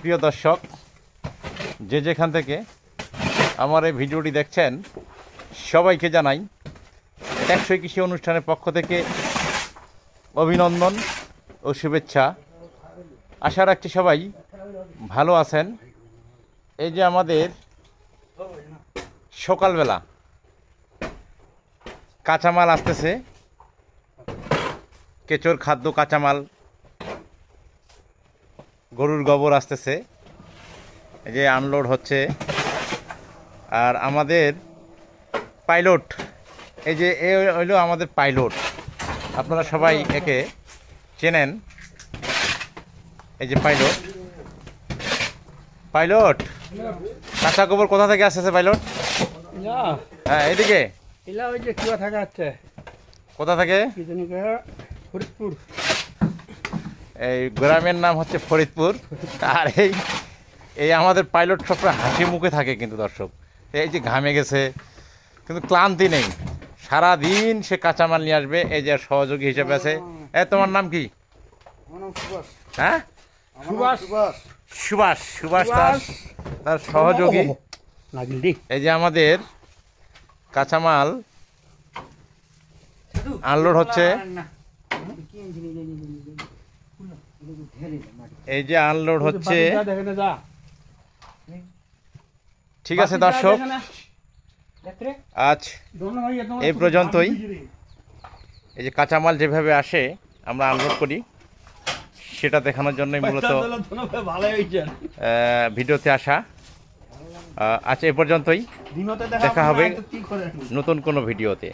প্রিয় দর্শক, যে যেখান থেকে আমার এই ভিডিওটি দেখছেন সবাইকে জানাই টেকসই কৃষি অনুষ্ঠানের পক্ষ থেকে অভিনন্দন ও শুভেচ্ছা। আশা রাখছি সবাই ভালো আছেন। এই যে আমাদের সকালবেলা কাঁচামাল আসতেছে, কেঁচোর খাদ্য কাঁচামাল, গরুর গোবর আসতেছে, এই যে আনলোড হচ্ছে। আর আমাদের পাইলট, এই যে এ হইলো আমাদের পাইলট, আপনারা সবাই একে চেনেন। এই যে পাইলট, পাইলট কাঁচা গোবর কোথা থেকে আসতেছে পাইলট? হ্যাঁ, এইদিকে কোথা থেকে? ফরিদপুর। এই গ্রামের নাম হচ্ছে ফরিদপুর। আর এই আমাদের পাইলট সবসময় হাসি মুখে থাকে কিন্তু দর্শক, এই যে ঘামে গেছে কিন্তু ক্লান্তি নেই, সারাদিন সে কাঁচামাল নিয়ে আসবে। এই যে সহযোগী হিসেবে আছে, তোমার নাম কি? হ্যাঁ, সুভাষ। সুভাষ তার সহযোগী। এই যে আমাদের কাঁচামাল আনলোড হচ্ছে, এই যে আনলোড হচ্ছে। ঠিক আছে দর্শক, আজ এই পর্যন্তই। এই যে কাঁচামাল যেভাবে আসে আমরা আনলোড করি সেটা দেখানোর জন্যই মূলত ভিডিওতে আসা। আচ্ছা, এ পর্যন্তই, দেখা হবে নতুন কোনো ভিডিওতে।